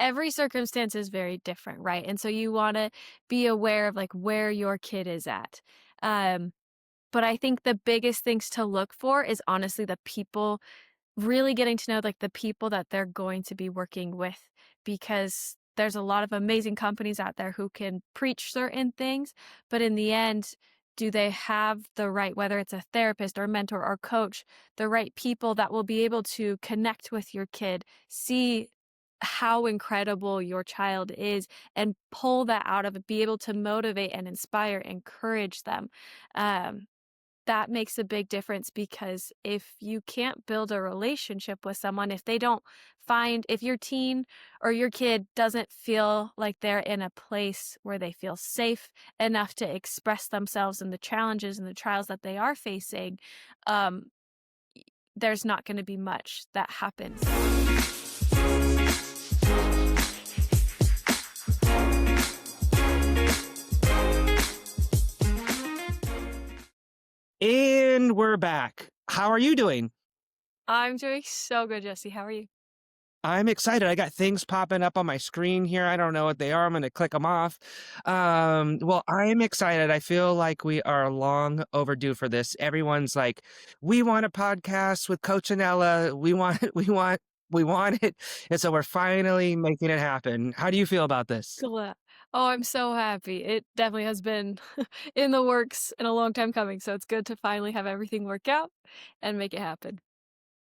every circumstance is very different, right? And so you want to be aware of like where your kid is at. Um, but I think the biggest things to look for is honestly the people, really getting to know like the people that they're going to be working with, because there's a lot of amazing companies out there who can preach certain things, but in the end, do they have the right, whether it's a therapist or mentor or coach, the right people that will be able to connect with your kid, see how incredible your child is, and pull that out of it, be able to motivate and inspire, encourage them. Um, that makes a big difference, because if you can't build a relationship with someone, if they don't find, if your teen or your kid doesn't feel like they're in a place where they feel safe enough to express themselves and the challenges and the trials that they are facing, um, there's not going to be much that happens. And we're back. How are you doing? I'm doing so good, Jesse. How are you? I'm excited. I got things popping up on my screen here. I don't know what they are. I'm going to click them off. Well, I'm excited. I feel like we are long overdue for this. Everyone's like, we want a podcast with Coach Anela. We want it. We want it. And so we're finally making it happen. How do you feel about this? Glad. Oh, I'm so happy. It definitely has been in the works and a long time coming, so it's good to finally have everything work out and make it happen.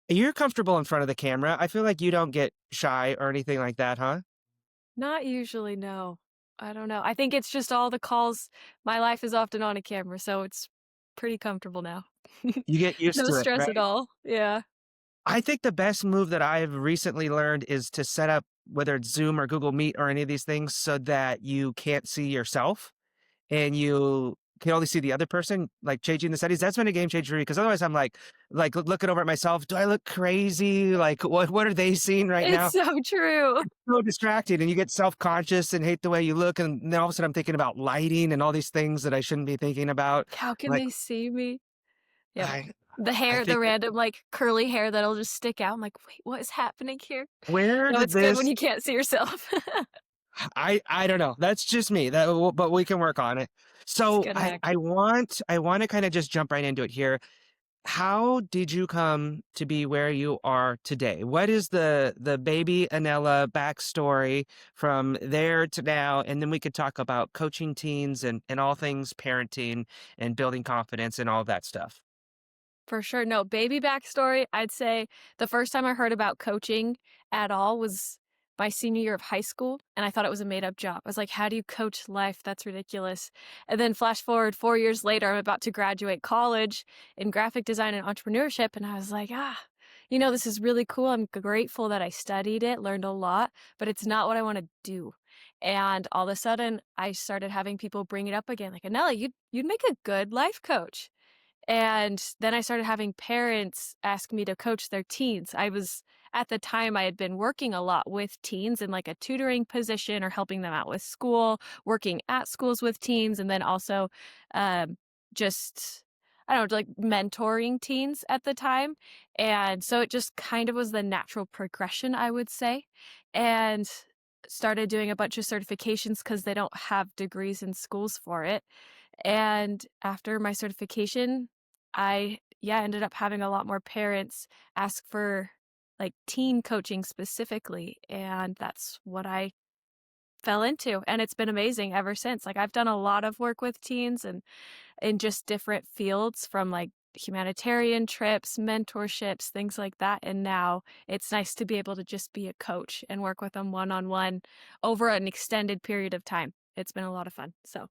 You're comfortable in front of the camera. I feel like you don't get shy or anything like that, huh? Not usually, no. I don't know. I think it's just all the calls. My life is often on a camera, so it's pretty comfortable now. You get used No to it, stress at right? all. Yeah. I think the best move that I've recently learned is to set up, whether it's Zoom or Google Meet or any of these things, so that you can't see yourself and you can only see the other person, like changing the settings. That's been a game changer for me, because otherwise I'm looking over at myself. Do I look crazy? Like what are they seeing right It's now? so true. So distracted, and you get self-conscious and hate the way you look. And then all of a sudden I'm thinking about lighting and all these things that I shouldn't be thinking about. How can Like they see me? Yep. I The I hair, the think, random, like, curly hair that'll just stick out. I'm like, "Wait, what is happening here?" where No, did it's good when this you can't see yourself. I don't know. That's just me. But we can work on it. It's a So good I hack. I want I want to kind of just jump right into it here. How did you come to be where you are today? What is the baby Anela backstory from there to now? And then we could talk about coaching teens and all things parenting and building confidence and all that stuff. For sure. No, baby backstory, I'd say the first time I heard about coaching at all was my senior year of high school, and I thought it was a made up job. I was like, how do you coach life? That's ridiculous. And then flash forward 4 years later, I'm about to graduate college in graphic design and entrepreneurship. And I was like, this is really cool. I'm grateful that I studied it, learned a lot, but it's not what I want to do. And all of a sudden, I started having people bring it up again, like, Anela, you'd make a good life coach. And then I started having parents ask me to coach their teens. At the time, I had been working a lot with teens in like a tutoring position or helping them out with school, working at schools with teens, and then also um, just, I don't know, like mentoring teens at the time. And so it just kind of was the natural progression, I would say. And started doing a bunch of certifications because they don't have degrees in schools for it. And after my certification, ended up having a lot more parents ask for like teen coaching specifically, and that's what I fell into, and it's been amazing ever since. Like I've done a lot of work with teens and in just different fields, from like humanitarian trips, mentorships, things like that, and now it's nice to be able to just be a coach and work with them one-on-one over an extended period of time. It's been a lot of fun. So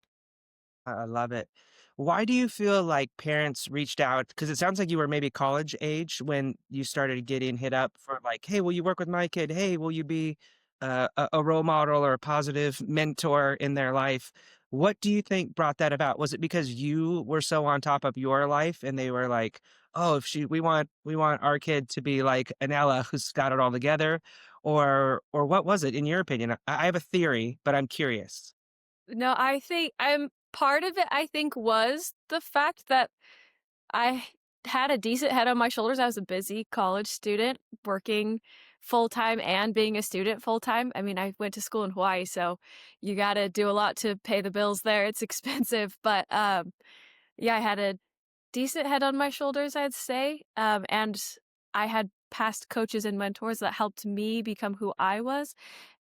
I love it. Why do you feel like parents reached out? Because it sounds like you were maybe college age when you started getting hit up for like, hey, will you work with my kid? Hey, will you be a role model or a positive mentor in their life? What do you think brought that about? Was it because you were so on top of your life and they were like, oh, if we want our kid to be like Anela who's got it all together, or what was it in your opinion? I have a theory, but I'm curious. no, I think part of it, I think, was the fact that I had a decent head on my shoulders. I was a busy college student working full time and being a student full time. I mean, I went to school in Hawaii, so you got to do a lot to pay the bills there. It's expensive, but yeah, I had a decent head on my shoulders, I'd say. And I had past coaches and mentors that helped me become who I was.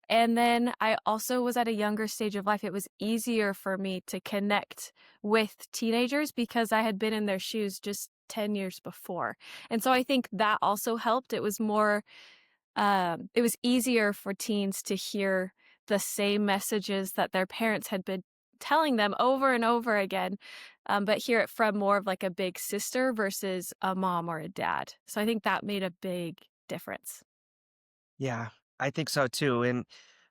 And then I also was at a younger stage of life. It was easier for me to connect with teenagers because I had been in their shoes just 10 years before. And so I think that also helped. It was easier for teens to hear the same messages that their parents had been telling them over and over again, but hear it from more of like a big sister versus a mom or a dad. So I think that made a big difference. Yeah, I think so too. And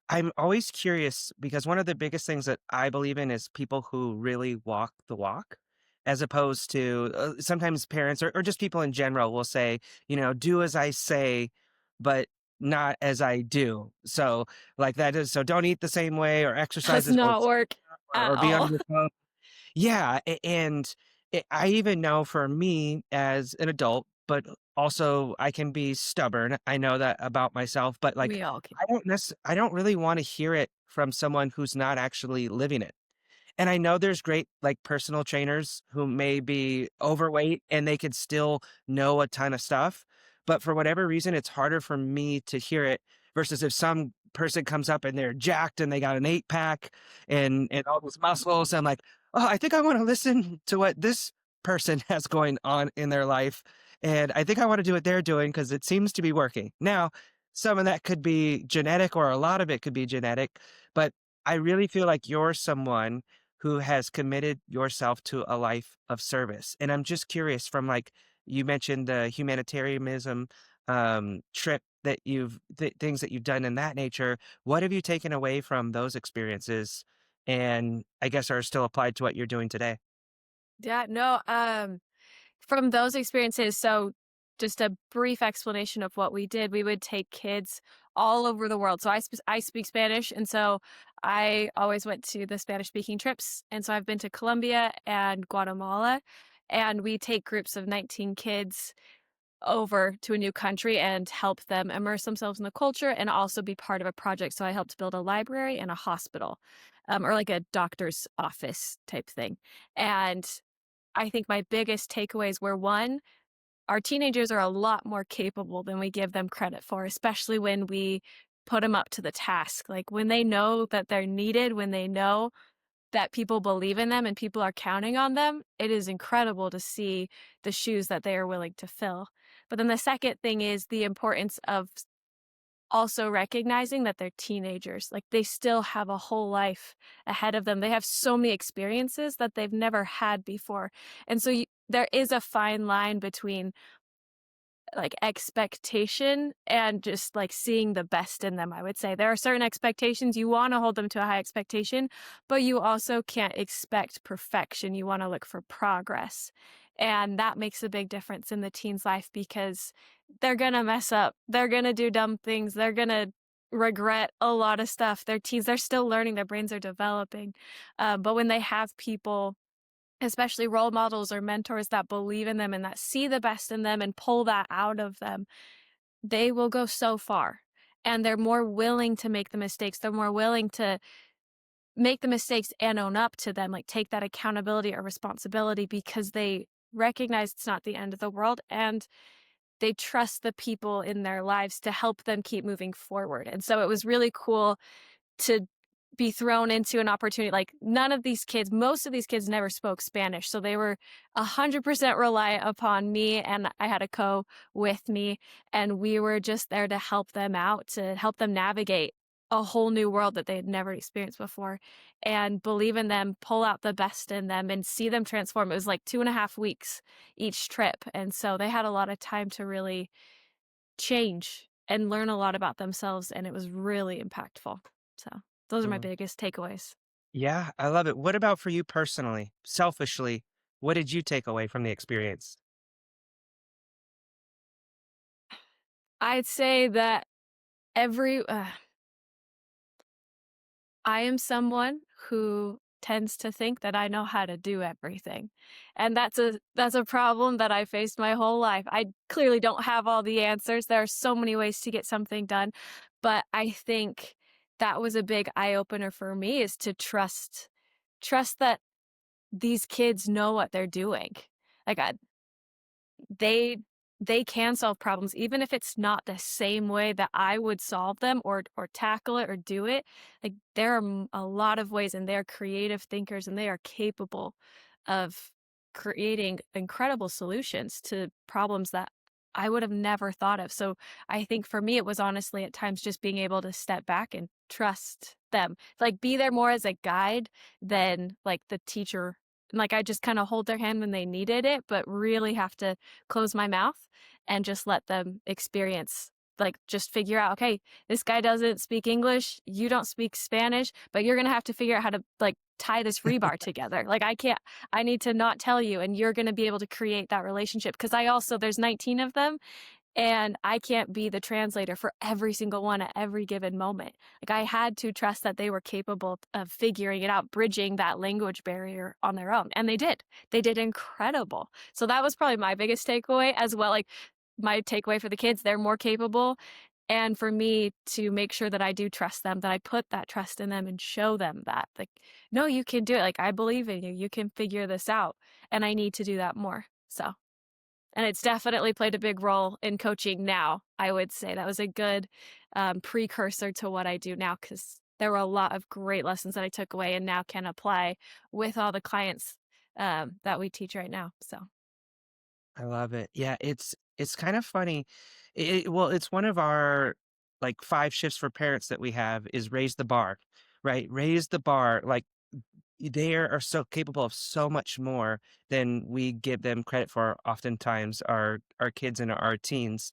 I'm always curious because one of the biggest things that I believe in is people who really walk the walk, as opposed to sometimes parents or just people in general will say, do as I say, but not as I do. So, like that is so don't eat the same way or exercise Does this way not work or at be on all. your phone. Yeah, and I even know for me as an adult, but also I can be stubborn. I know that about myself, but like We all can. I don't really want to hear it from someone who's not actually living it. And I know there's great, like, personal trainers who may be overweight and they could still know a ton of stuff, but for whatever reason, it's harder for me to hear it versus if some person comes up and they're jacked and they got an 8-pack and all those muscles, I'm like, "Oh, I think I wanna listen to what this person has going on in their life, and I think I wanna do what they're doing because it seems to be working." Now, some of that could be genetic or a lot of it could be genetic, but I really feel like you're someone who has committed yourself to a life of service. And I'm just curious from like you mentioned the humanitarianism trip that things that you've done in that nature. What have you taken away from those experiences and I guess are still applied to what you're doing today? Yeah, no, from those experiences, so just a brief explanation of what we did, we would take kids all over the world. So I speak Spanish, and so I always went to the Spanish speaking trips. And so I've been to Colombia and Guatemala, and we take groups of 19 kids over to a new country and help them immerse themselves in the culture and also be part of a project. So I helped build a library and a hospital, or like a doctor's office type thing. And I think my biggest takeaways were one, our teenagers are a lot more capable than we give them credit for, especially when we put them up to the task. Like when they know that they're needed, when they know that people believe in them and people are counting on them, it is incredible to see the shoes that they are willing to fill. But then the second thing is the importance of also recognizing that they're teenagers. Like they still have a whole life ahead of them. They have so many experiences that they've never had before. And so there is a fine line between like expectation and just like seeing the best in them, I would say. There are certain expectations you want to hold them to a high expectation, but you also can't expect perfection. You want to look for progress. And that makes a big difference in the teen's life because they're going to mess up. They're going to do dumb things. They're going to regret a lot of stuff. They're teens, they're still learning, their brains are developing. But when they have people, especially role models or mentors that believe in them and that see the best in them and pull that out of them, they will go so far. And they're more willing to make the mistakes. They're more willing to make the mistakes and own up to them, like take that accountability or responsibility because they recognize it's not the end of the world and they trust the people in their lives to help them keep moving forward. And so it was really cool to be thrown into an opportunity like none of these kids most of these kids never spoke Spanish, so they were 100% reliant upon me, and I had a co with me, and we were just there to help them out, to help them navigate a whole new world that they had never experienced before and believe in them, pull out the best in them and see them transform. It was like 2.5 weeks each trip, and so they had a lot of time to really change and learn a lot about themselves, and it was really impactful. So, those are my Mm. biggest takeaways. Yeah, I love it. What about for you personally? Selfishly, what did you take away from the experience? I'd say that every I am someone who tends to think that I know how to do everything. And that's a problem that I faced my whole life. I clearly don't have all the answers. There are so many ways to get something done, but I think that was a big eye opener for me is to trust that these kids know what they're doing. Like they they can solve problems even if it's not the same way that I would solve them or tackle it or do it. Like there are a lot of ways and they're creative thinkers and they are capable of creating incredible solutions to problems that I would have never thought of. So I think for me it was honestly at times just being able to step back and trust them. Like be there more as a guide than like the teacher. Like I just kind of hold their hand when they needed it, but really have to close my mouth and just let them experience like just figure out, okay, this guy doesn't speak English, you don't speak Spanish, but you're going to have to figure out how to like tie this rebar together. Like I need to not tell you and you're going to be able to create that relationship because I also there's 19 of them and I can't be the translator for every single one at every given moment. Like I had to trust that they were capable of figuring it out, bridging that language barrier on their own. And they did. They did incredible. So that was probably my biggest takeaway as well. Like my takeaway for the kids, they're more capable. And for me to make sure that I do trust them, that I put that trust in them and show them that, like, no, you can do it. Like, I believe in you. You can figure this out. And I need to do that more. So. And it's definitely played a big role in coaching now, I would say. That was a good, precursor to what I do now because there were a lot of great lessons that I took away and now can apply with all the clients, that we teach right now, so I love it. Yeah, it's kind of funny. Well, it's one of our like 5 shifts for parents that we have is raise the bar, right? Raise the bar. Like they are so capable of so much more than we give them credit for oftentimes our kids and our teens.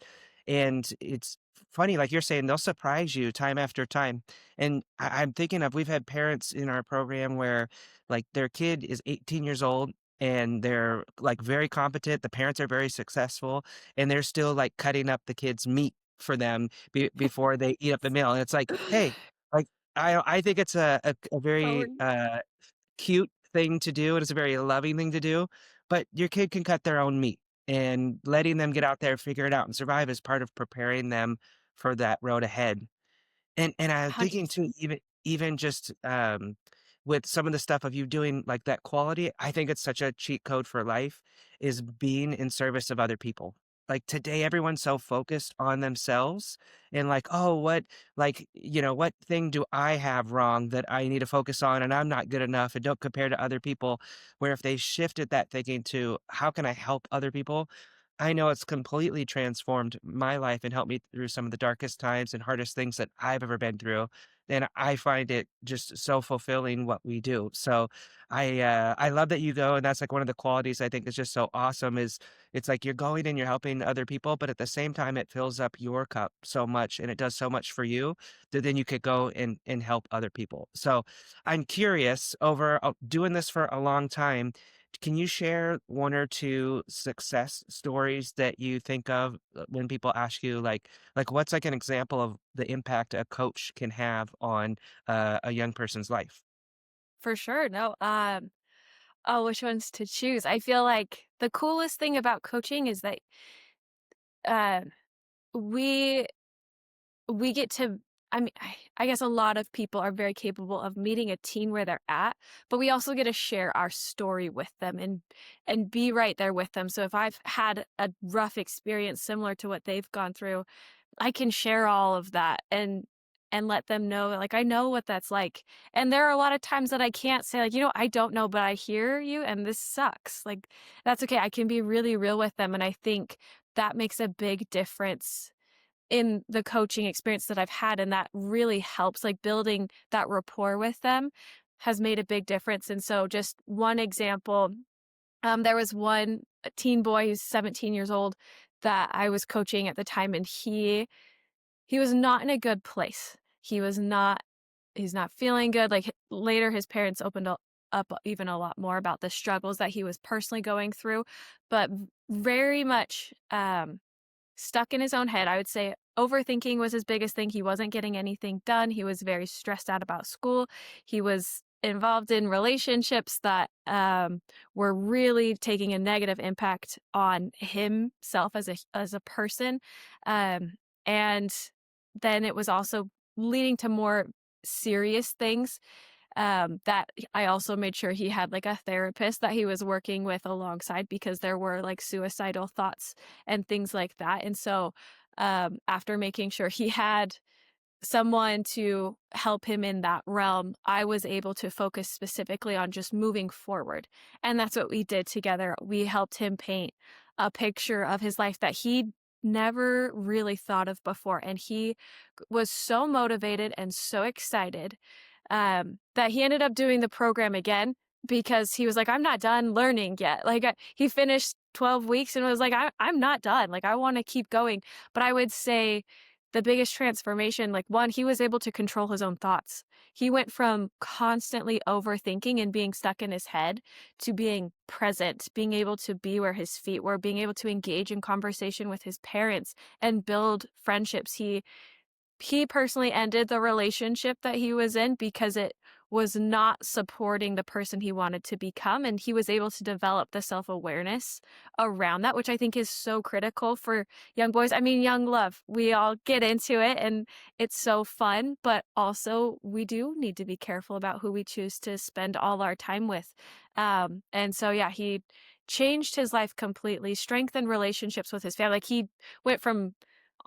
And it's funny, like you're saying, they'll surprise you time after time. And I'm thinking of we've had parents in our program where like their kid is 18 years old and they're like very competent. The parents are very successful and they're still like cutting up the kids' meat for them before they eat up the meal. And it's like, hey, like I think it's a very forward. cute thing to do, and it's a very loving thing to do, but your kid can cut their own meat, and letting them get out there, figure it out, and survive is part of preparing them for that road ahead. And I'm thinking too, 100%. even just, with some of the stuff of you doing, like, that quality, I think it's such a cheat code for life, is being in service of other people. Like, today, everyone's so focused on themselves and like, "Oh, what thing do I have wrong that I need to focus on, and I'm not good enough, and don't compare to other people," where if they shifted that thinking to, "How can I help other people?" I know it's completely transformed my life and helped me through some of the darkest times and hardest things that I've ever been through, and I find it just so fulfilling what we do. So I love that you go, and that's like one of the qualities I think is just so awesome is it's like you're going and you're helping other people, but at the same time it fills up your cup so much and it does so much for you that then you could go and help other people. So I'm curious over doing this for a long time, can you share 1 or 2 success stories that you think of, when people ask you, what's, like, an example of the impact a coach can have on, a young person's life? For sure, no, oh, which ones to choose? I feel like the coolest thing about coaching is that, uh, we we get to I mean, I guess a lot of people are very capable of meeting a teen where they're at, but we also get to share our story with them and be right there with them. So if I've had a rough experience similar to what they've gone through, I can share all of that and let them know that, like, I know what that's like. And there are a lot of times that I can't say, like, I don't know, but I hear you and this sucks. Like, that's okay. I can be really real with them. And I think that makes a big difference in the coaching experience that I've had, and that really helps, like, building that rapport with them has made a big difference, and so just one example, there was one teen boy who's 17 years old that I was coaching at the time, and he was not in a good place. He's not feeling good, like, later his parents opened up even a lot more about the struggles that he was personally going through, but very much, stuck in his own head. I would say overthinking was his biggest thing. He wasn't getting anything done. He was very stressed out about school. He was involved in relationships that were really taking a negative impact on himself as a person, um, and then it was also leading to more serious things that I also made sure he had like a therapist that he was working with alongside because there were like suicidal thoughts and things like that. And so after making sure he had someone to help him in that realm, I was able to focus specifically on just moving forward. And that's what we did together. We helped him paint a picture of his life that he never really thought of before. And he was so motivated and so excited that he ended up doing the program again because he was like, I'm not done learning yet. Like, he finished 12 weeks and was like, I'm not done. Like, I want to keep going. But I would say, the biggest transformation, like one, he was able to control his own thoughts. He went from constantly overthinking and being stuck in his head to being present, being able to be where his feet were, being able to engage in conversation with his parents and build friendships. He personally ended the relationship that he was in because it was not supporting the person he wanted to become, and he was able to develop the self-awareness around that, which I think is so critical for young boys. I mean, young love, we all get into it, and it's so fun, but also we do need to be careful about who we choose to spend all our time with. And so, yeah, he changed his life completely, strengthened relationships with his family. Like, he went from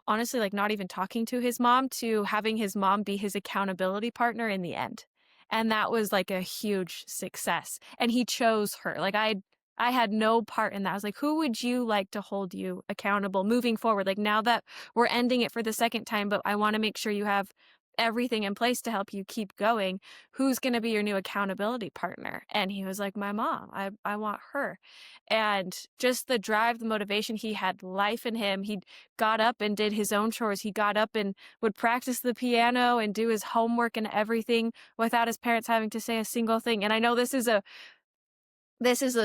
honestly, like, not even talking to his mom to having his mom be his accountability partner in the end. And that was, like, a huge success, and he chose her. Like, I had no part in that. I was like, "Who would you like to hold you accountable moving forward? Like, now that we're ending it for the second time, but I wanna make sure you have everything in place to help you keep going. Who's gonna be your new accountability partner?" And he was like, "My mom. I want her." And just the drive, the motivation, he had life in him. He got up and did his own chores. He got up and would practice the piano and do his homework and everything without his parents having to say a single thing. And I know this is a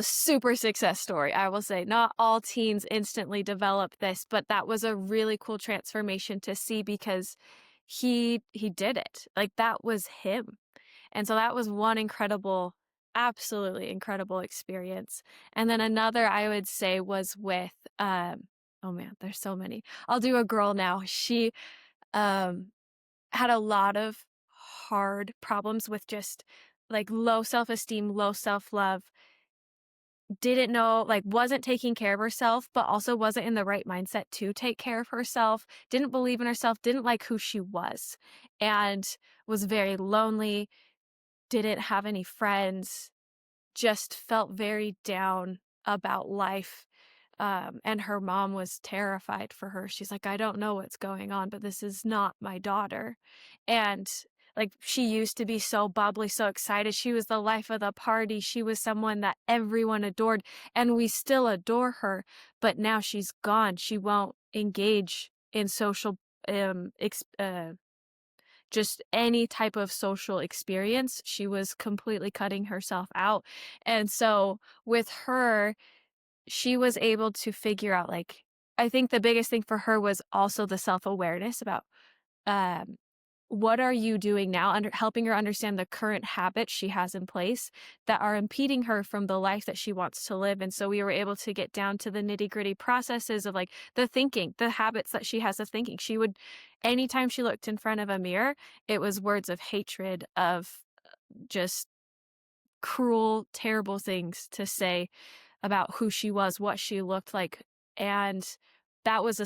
super success story. I will say not all teens instantly develop this, but that was a really cool transformation to see because he did it. Like, that was him. And so that was one incredible, absolutely incredible experience. And then another I would say was with, oh man, there's so many. I'll do a girl now. She um, had a lot of hard problems with just like low self esteem, low self love, didn't know, like, wasn't taking care of herself, but also wasn't in the right mindset to take care of herself, didn't believe in herself, didn't like who she was, and was very lonely, didn't have any friends, just felt very down about life. And her mom was terrified for her. She's like, I don't know what's going on, but this is not my daughter. And like, she used to be so bubbly, so excited. She was the life of the party. She was someone that everyone adored, and we still adore her. But now she's gone. She won't engage in social, um, ex- uh, just any type of social experience. She was completely cutting herself out. And so with her, she was able to figure out, like, I think the biggest thing for her was also the self-awareness about, um, what are you doing now, helping her understand the current habits she has in place that are impeding her from the life that she wants to live. And so we were able to get down to the nitty-gritty processes of, like, the thinking, the habits that she has of thinking. She would anytime she looked in front of a mirror, it was words of hatred, of just cruel, terrible things to say about who she was, what she looked like, and that was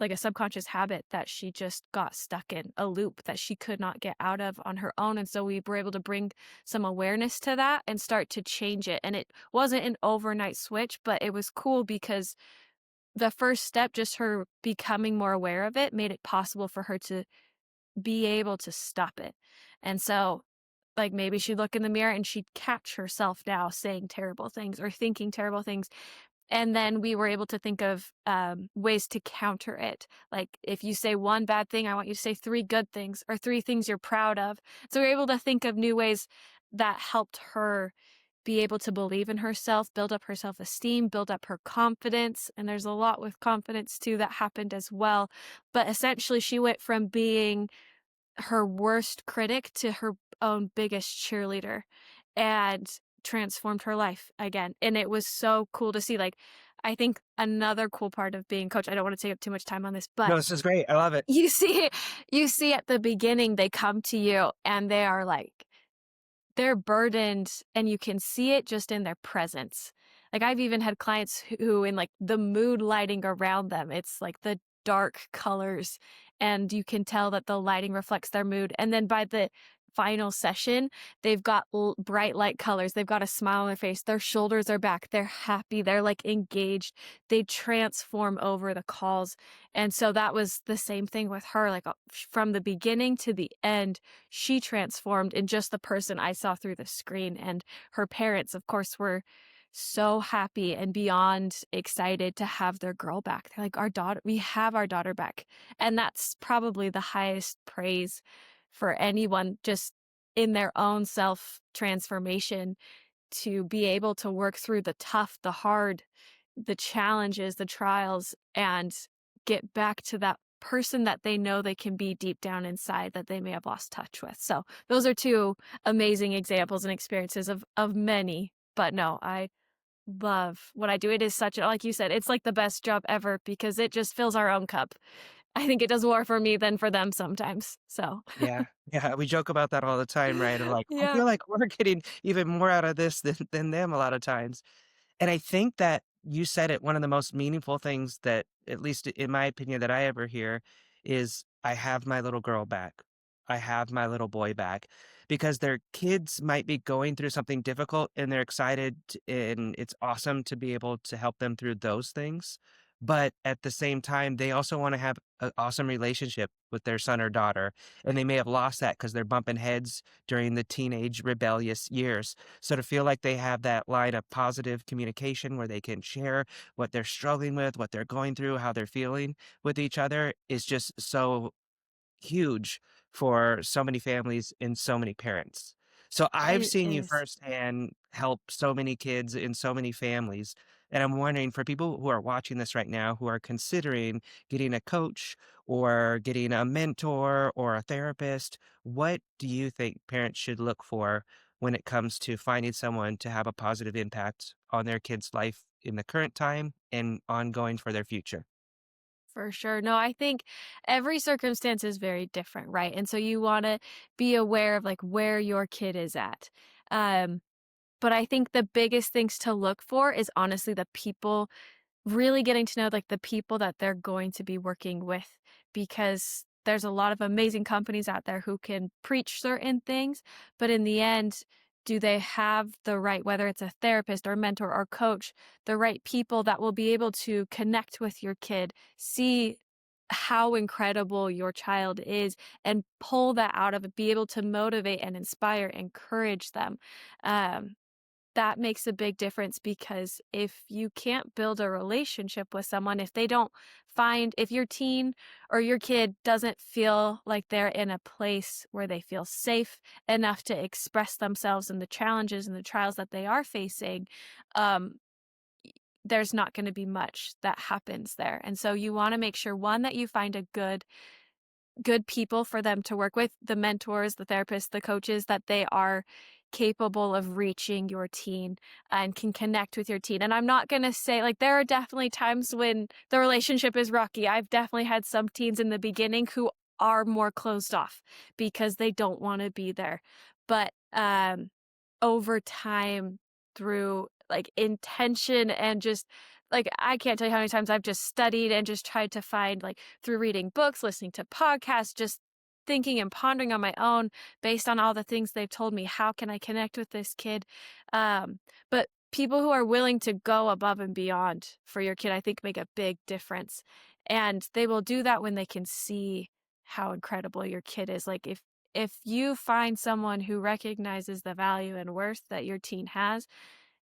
like a subconscious habit that she just got stuck in, a loop that she could not get out of on her own. And so we were able to bring some awareness to that and start to change it. And it wasn't an overnight switch, but it was cool because the first step, just her becoming more aware of it, made it possible for her to be able to stop it. And so, like, maybe she'd look in the mirror and she'd catch herself now saying terrible things or thinking terrible things, and then we were able to think of, ways to counter it. Like, if you say one bad thing, I want you to say 3 good things or 3 things you're proud of. So we were able to think of new ways that helped her be able to believe in herself, build up her self-esteem, build up her confidence, and there's a lot with confidence too that happened as well. But essentially, she went from being her worst critic to her own biggest cheerleader and transformed her life again. And it was so cool to see. Like, I think another cool part of being coach, I don't want to take up too much time on this, No, but this is great. I love it. you see, you see at the beginning, they come to you and they are like, they're burdened and you can see it just in their presence. Like, I've even had clients who in, like, the mood lighting around them, it's, like, the dark colors, and you can tell that the lighting reflects their mood, and then by the final session, they've got l bright light colors, they've got a smile on their face, their shoulders are back, they're happy, they're, like, engaged, they transform over the calls, and so that was the same thing with her, like, from the beginning to the end, she transformed in just the person I saw through the screen. And her parents, of course, were so happy and beyond excited to have their girl back. They're like, our daughter, we have our daughter back. And that's probably the highest praise for anyone just in their own self transformation to be able to work through the tough, the hard, the challenges, the trials, and get back to that person that they know they can be deep down inside that they may have lost touch with. So those are two amazing examples and experiences of many. But no, I love what I do. It is such a, like you said, it's like the best job ever because it just fills our own cup. I think it does more for me than for them sometimes. So Yeah, yeah, we joke about that all the time, right? Of like, I yeah, feel like we're getting even more out of this than them a lot of times. And I think that you said it, one of the most meaningful things that, at least in my opinion, that I ever hear is, "I have my little girl back. I have my little boy back." Because their kids might be going through something difficult and they're excited and it's awesome to be able to help them through those things. But at the same time, they also want to have an awesome relationship with their son or daughter. And they may have lost that because they're bumping heads during the teenage rebellious years. So to feel like they have that line of positive communication where they can share what they're struggling with, what they're going through, how they're feeling with each other is just so huge for so many families and so many parents. So I've it seen you is. firsthand help so many kids in so many families. And I'm wondering, for people who are watching this right now who are considering getting a coach or getting a mentor or a therapist, what do you think parents should look for when it comes to finding someone to have a positive impact on their kid's life in the current time and ongoing for their future? For sure. No, I think every circumstance is very different, right? And so you want to be aware of like where your kid is at. Um, but I think the biggest things to look for is honestly the people, really getting to know like the people that they're going to be working with, because there's a lot of amazing companies out there who can preach certain things, but in the end, do they have the right, whether it's a therapist or mentor or coach, the right people that will be able to connect with your kid, see how incredible your child is, and pull that out of it, be able to motivate and inspire, encourage them. Um, that makes a big difference because if you can't build a relationship with someone, if they don't find, if your teen or your kid doesn't feel like they're in a place where they feel safe enough to express themselves and the challenges and the trials that they are facing, um, there's not going to be much that happens there. And so you want to make sure, one, that you find a good people for them to work with, the mentors, the therapists, the coaches, that they are capable of reaching your teen and can connect with your teen. And I'm not going to say, like, there are definitely times when the relationship is rocky. I've definitely had some teens in the beginning who are more closed off because they don't want to be there. But over time, through like intention and just like, I can't tell you how many times I've just studied and just tried to find, like, through reading books, listening to podcasts, just thinking and pondering on my own based on all the things they've told me. How can I connect with this kid? Um, but people who are willing to go above and beyond for your kid, I think, make a big difference. And they will do that when they can see how incredible your kid is. Like, if you find someone who recognizes the value and worth that your teen has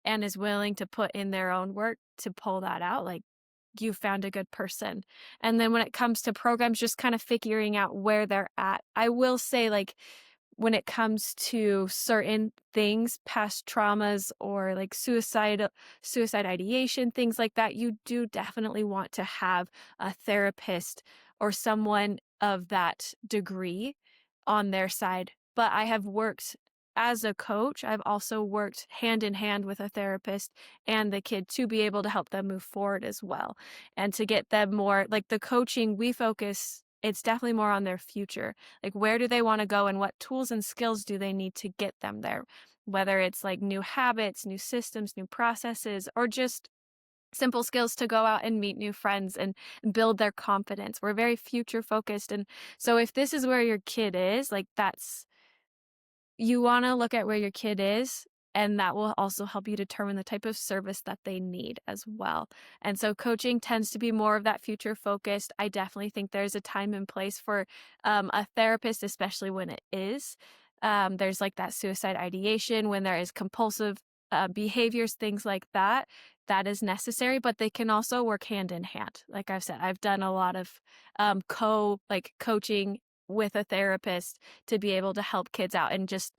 and is willing to put in their own work to pull that out, like, you found a good person. And then when it comes to programs, just kind of figuring out where they're at. I will say, like, when it comes to certain things, past traumas or like suicide ideation, things like that, you do definitely want to have a therapist or someone of that degree on their side but I have worked as a coach, I've also worked hand in hand with a therapist and the kid to be able to help them move forward as well, and to get them more like the coaching, we focus it's definitely more on their future. Like, where do they wanna go and what tools and skills do they need to get them there? Whether it's, like, new habits, new systems, new processes, or just simple skills to go out and meet new friends and build their confidence. We're very future focused, and so if this is where your kid is, like, that's you wanna look at where your kid is, and that will also help you determine the type of service that they need as well. And so coaching tends to be more of that future focused. I definitely think there's a time and place for, a therapist, especially when it is. There's, like, that suicide ideation, when there is compulsive, behaviors, things like that, that is necessary, but they can also work hand in hand. Like I've said, I've done a lot of, coaching with a therapist to be able to help kids out, and just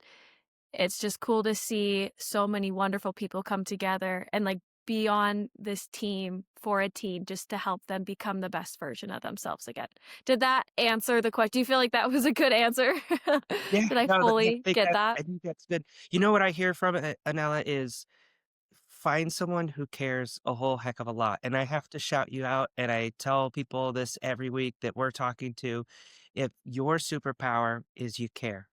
it's just cool to see so many wonderful people come together and, like, be on this team for a teen just to help them become the best version of themselves again. Did that answer the question? Do you feel like that was a good answer? Yeah, Did I no, that fully get that? I think that's good. You know what I hear from it, Anela, is find someone who cares a whole heck of a lot. And I have to shout you out, and I tell people this every week that we're talking to. If your superpower is you care,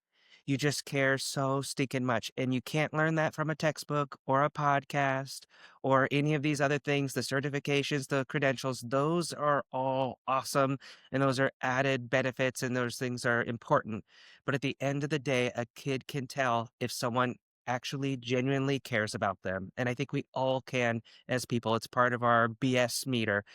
you just care so stinking much. And you can't learn that from a textbook or a podcast or any of these other things, the certifications, the credentials. Those are all awesome. And those are added benefits, and those things are important. But at the end of the day, a kid can tell if someone actually genuinely cares about them. And I think we all can as people. It's part of our BS meter.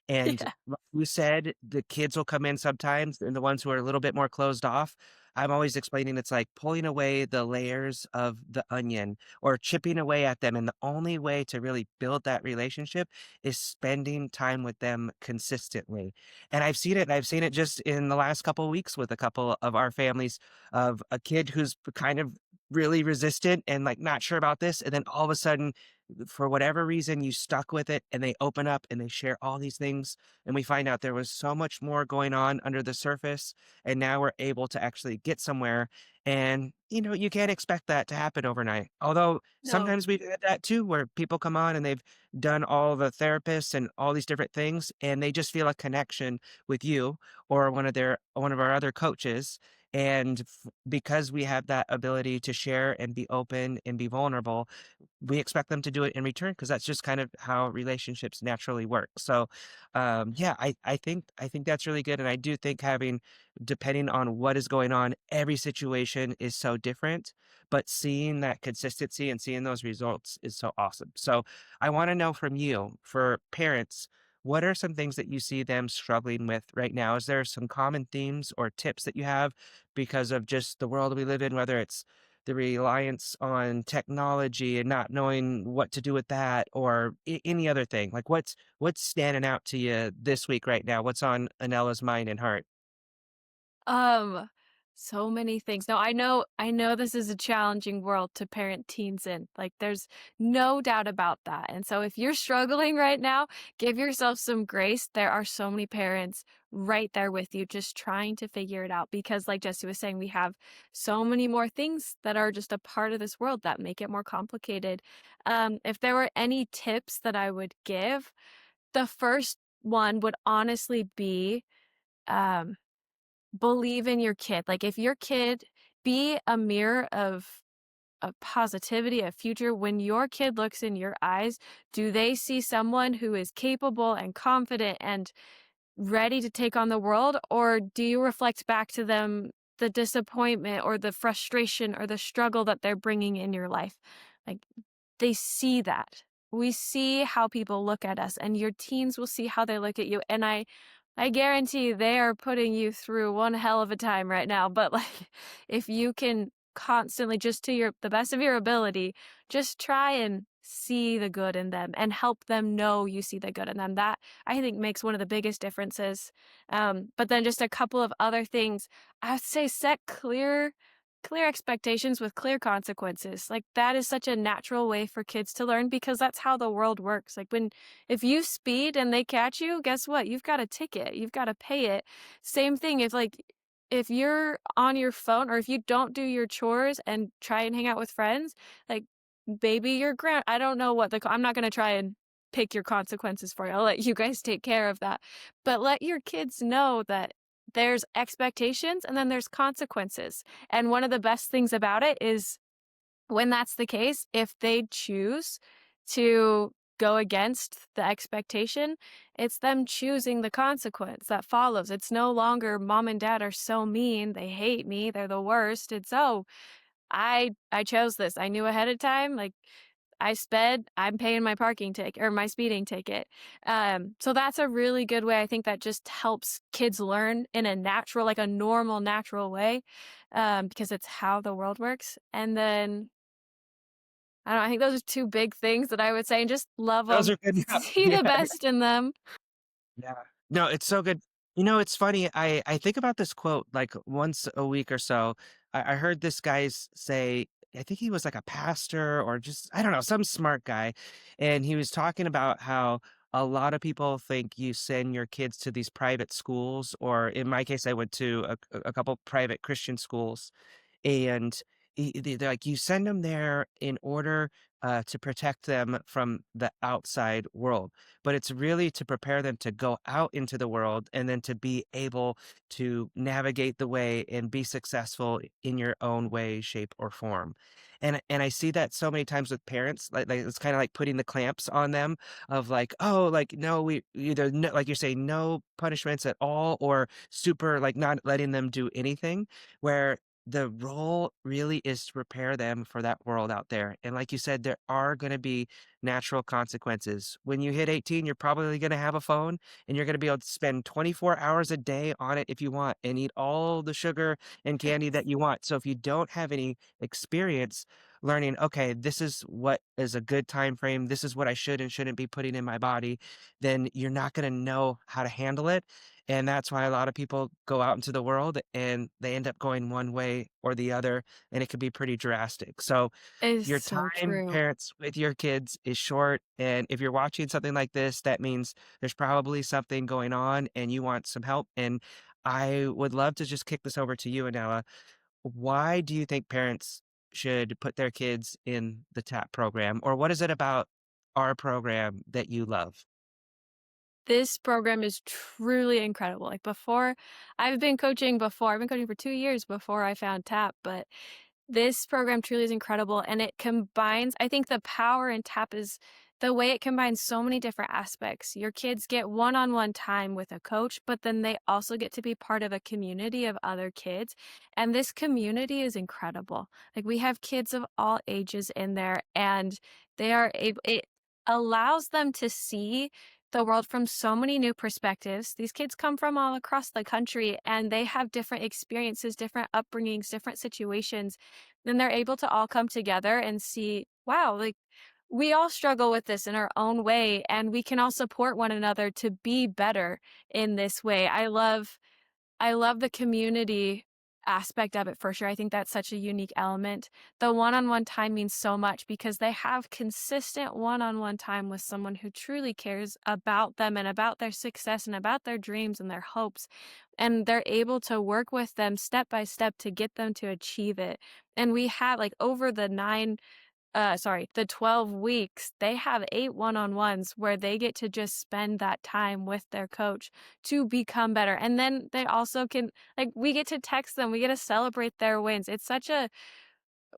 And Yeah. like you said, the kids will come in sometimes, and the ones who are a little bit more closed off. I'm always explaining it's like pulling away the layers of the onion or chipping away at them. And the only way to really build that relationship is spending time with them consistently. And I've seen it, and I've seen it just in the last couple of weeks with a couple of our families of a kid who's kind of really resistant and like not sure about this. And then all of a sudden, for whatever reason, you stuck with it and they open up and they share all these things. And we find out there was so much more going on under the surface. And now we're able to actually get somewhere. And, you can't expect that to happen overnight. Although No. sometimes we've had that too, where people come on and they've done all the therapists and all these different things, and they just feel a connection with you or one of our other coaches. And because we have that ability to share and be open and be vulnerable, we expect them to do it in return because that's just kind of how relationships naturally work. So, yeah, I think that's really good, and I do think having, depending on what is going on, every situation is so different, but seeing that consistency and seeing those results is so awesome. So, I want to know from you, for parents, what are some things that you see them struggling with right now? Is there some common themes or tips that you have because of just the world we live in, whether it's the reliance on technology and not knowing what to do with that, or any other thing? Like, what's standing out to you this week right now? What's on Anela's mind and heart? Um, so many things. No, I know this is a challenging world to parent teens in. Like, there's no doubt about that. And so if you're struggling right now, give yourself some grace. There are so many parents right there with you just trying to figure it out, because like Jesse was saying, we have so many more things that are just a part of this world that make it more complicated. If there were any tips that I would give, the first one would honestly be, um believe in your kid. Like, if your kid be a mirror of positivity, a future. When your kid looks in your eyes, do they see someone who is capable and confident and ready to take on the world? Or do you reflect back to them the disappointment or the frustration or the struggle that they're bringing in your life? Like, they see that. We see how people look at us, and your teens will see how they look at you. And I guarantee they are putting you through one hell of a time right now. But like, if you can constantly, just to the best of your ability, just try and see the good in them and help them know you see the good in them. That, I think, makes one of the biggest differences. But then just a couple of other things. I would say set clear expectations with clear consequences. Like, that is such a natural way for kids to learn, because that's how the world works. Like, if you speed and they catch you, guess what? You've got a ticket. You've got to pay it. Same thing if, like, if you're on your phone or if you don't do your chores and try and hang out with friends, like, maybe your I don't know what I'm not gonna try and pick your consequences for you. I'll let you guys take care of that. But let your kids know that there's expectations and then there's consequences. And one of the best things about it is when that's the case, if they choose to go against the expectation, it's them choosing the consequence that follows. It's no longer mom and dad are so mean, they hate me, they're the worst. It's, "Oh, I chose this. I knew ahead of time, like, I sped, I'm paying my parking ticket or my speeding ticket." So that's a really good way. I think that just helps kids learn in a natural, like a normal, natural way, because it's how the world works. And then I don't know, I think those are 2 big things that I would say, and just love Those them, are good. see Yeah. the best in them. Yeah. No, it's so good. It's funny, I think about this quote, like, once a week or so. I heard this say, I think he was like a pastor or just, I don't know, some smart guy, and he was talking about how a lot of people think you send your kids to these private schools, or in my case, I went to a couple private Christian schools, and they're like, you send them there in order to protect them from the outside world, but it's really to prepare them to go out into the world and then to be able to navigate the way and be successful in your own way, shape, or form. And I see that so many times with parents, like it's kind of like putting the clamps on them of like, oh, like, no, we either no, like you're saying, no punishments at all, or super like not letting them do anything, where the role really is to prepare them for that world out there. And like you said, there are going to be natural consequences. When you hit 18, you're probably going to have a phone, and you're going to be able to spend 24 hours a day on it if you want, and eat all the sugar and candy that you want. So if you don't have any experience learning, okay, this is what is a good time frame, this is what I should and shouldn't be putting in my body, then you're not going to know how to handle it. And that's why a lot of people go out into the world and they end up going one way or the other, and it could be pretty drastic. So It's your so time, true. parents, with your kids is short. And if you're watching something like this, that means there's probably something going on and you want some help. And I would love to just kick this over to you, Anela. Why do you think parents should put their kids in the TAP program? Or what is it about our program that you love? This program is truly incredible. Like, before I've been coaching before. I've been coaching for 2 years before I found TAP, but this program truly is incredible, and it combines, I think the power in TAP is the way it combines so many different aspects. Your kids get one-on-one time with a coach, but then they also get to be part of a community of other kids, and this community is incredible. Like, we have kids of all ages in there, and they are able it allows them to see the world from so many new perspectives. These kids come from all across the country, and they have different experiences, different upbringings, different situations. Then they're able to all come together and see, wow, like, we all struggle with this in our own way, and we can all support one another to be better in this way. I love the community aspect of it for sure. I think that's such a unique element. The one-on-one time means so much because they have consistent one-on-one time with someone who truly cares about them and about their success and about their dreams and their hopes. And they're able to work with them step by step to get them to achieve it. And we have, like, over the 12 weeks, they have 8 one-on-ones where they get to just spend that time with their coach to become better. And then they also can, like, we get to text them, we get to celebrate their wins. It's such a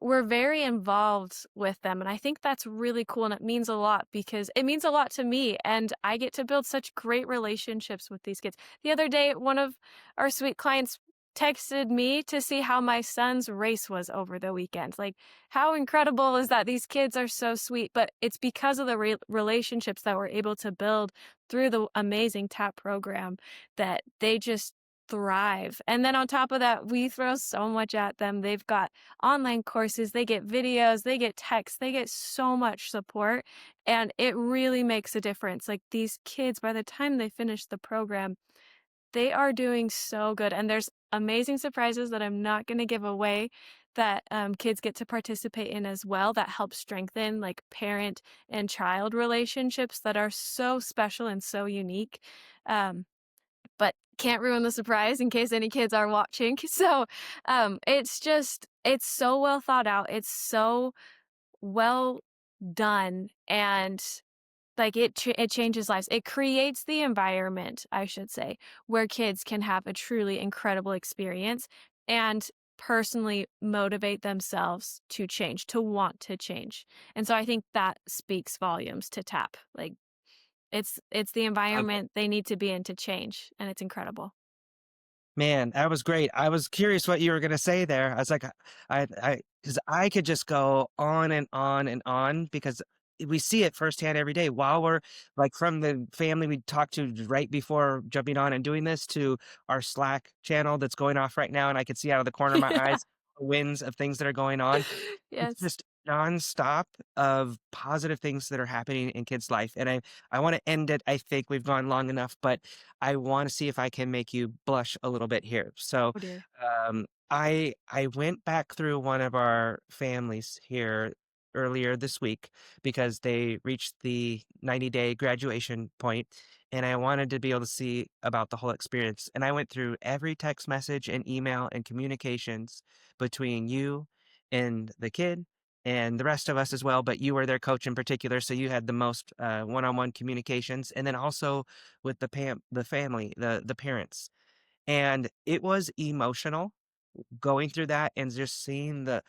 we're very involved with them, and I think that's really cool, and it means a lot because it means a lot to me, and I get to build such great relationships with these kids. The other day, one of our sweet clients texted me to see how my son's race was over the weekend. Like, how incredible is that? These kids are so sweet, but it's because of the relationships that we're able to build through the amazing TAP program that they just thrive. And then on top of that, we throw so much at them. They've got online courses, they get videos, they get texts, they get so much support, and it really makes a difference. Like, these kids, by the time they finish the program, they are doing so good, and there's amazing surprises that I'm not gonna give away that, kids get to participate in as well that help strengthen, like, parent and child relationships that are so special and so unique. Um, but can't ruin the surprise in case any kids are watching. So, it's so well thought out. It's so well done, and like, it changes lives. It creates the environment, I should say, where kids can have a truly incredible experience and personally motivate themselves to change, to want to change. And so I think that speaks volumes to TAP. Like, it's the environment they need to be in to change, and it's incredible. Man, that was great. I was curious what you were gonna say there. I was like, because I could just go on and on and on because we see it firsthand every day while we're like from the family we talked to right before jumping on and doing this to our Slack channel that's going off right now, and I could see out of the corner of my Yeah. eyes the winds of things that are going on. It's Yes. just nonstop of positive things that are happening in kids' life. And I want to end it. I think we've gone long enough, but I want to see if I can make you blush a little bit here. So, Oh, dear. I went back through one of our families here earlier this week because they reached the 90-day graduation point, and I wanted to be able to see about the whole experience. And I went through every text message and email and communications between you and the kid and the rest of us as well, but you were their coach in particular, so you had the most one-on-one communications, and then also with the family, the parents. And it was emotional going through that and just seeing the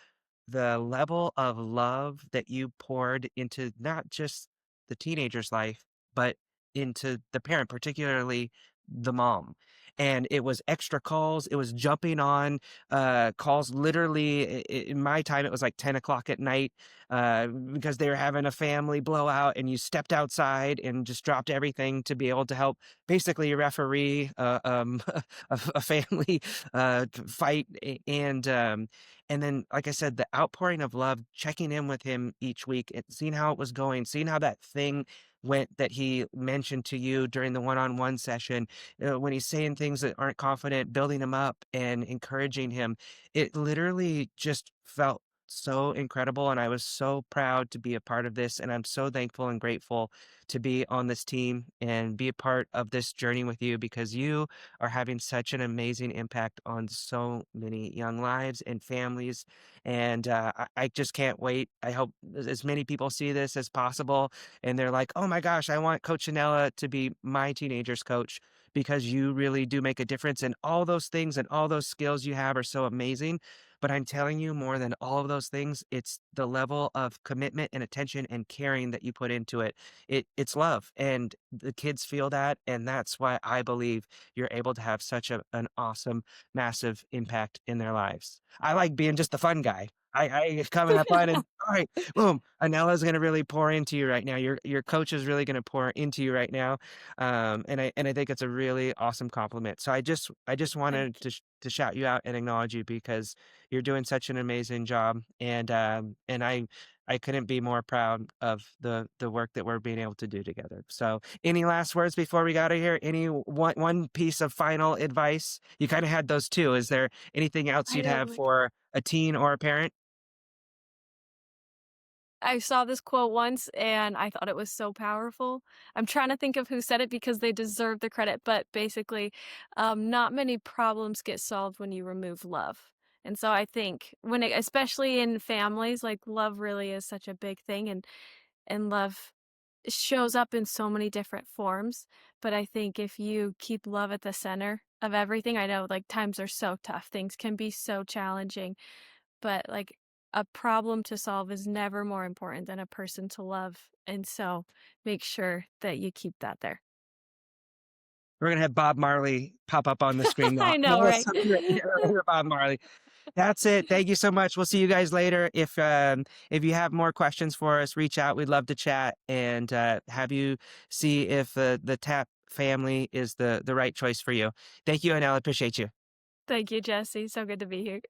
level of love that you poured into not just the teenager's life, but into the parent, particularly the mom. And it was extra calls. It was jumping on calls literally in my time, it was like 10 o'clock at night because they were having a family blowout and you stepped outside and just dropped everything to be able to help basically referee a family fight. And then, like I said, the outpouring of love, checking in with him each week and seeing how it was going, seeing how that thing went that he mentioned to you during the one-on-one session, when he's saying things that aren't confident, building him up and encouraging him. It literally just felt so incredible. And I was so proud to be a part of this. And I'm so thankful and grateful to be on this team and be a part of this journey with you because you are having such an amazing impact on so many young lives and families. And I just can't wait. I hope as many people see this as possible. And they're like, oh my gosh, I want Coach Anella to be my teenager's coach because you really do make a difference. And all those things and all those skills you have are so amazing. But I'm telling you, more than all of those things, it's the level of commitment and attention and caring that you put into it. It's love. And the kids feel that. And that's why I believe you're able to have such an awesome, massive impact in their lives. I like being just the fun guy. I come and have fun and all right, boom, Anella's gonna really pour into you right now. Your coach is really gonna pour into you right now. And I think it's a really awesome compliment. So I just Thank wanted you. to shout you out and acknowledge you because you're doing such an amazing job. And I couldn't be more proud of the work that we're being able to do together. So, any last words before we get out of here? Any one piece of final advice? You kind of had those two. Is there anything else I you'd know, have like, for a teen or a parent? I saw this quote once and I thought it was so powerful. I'm trying to think of who said it because they deserve the credit, but basically, not many problems get solved when you remove love. And so I think especially in families, like love really is such a big thing, and love shows up in so many different forms. But I think if you keep love at the center of everything, I know like times are so tough, things can be so challenging, but, like, a problem to solve is never more important than a person to love, and so make sure that you keep that there. We're gonna have Bob Marley pop up on the screen now. I know, No, right? so you're Bob Marley. That's it. Thank you so much. We'll see you guys later. If you have more questions for us, reach out. We'd love to chat and have you see if the Tap family is the right choice for you. Thank you, and I appreciate you. Thank you, Jesse, so good to be here.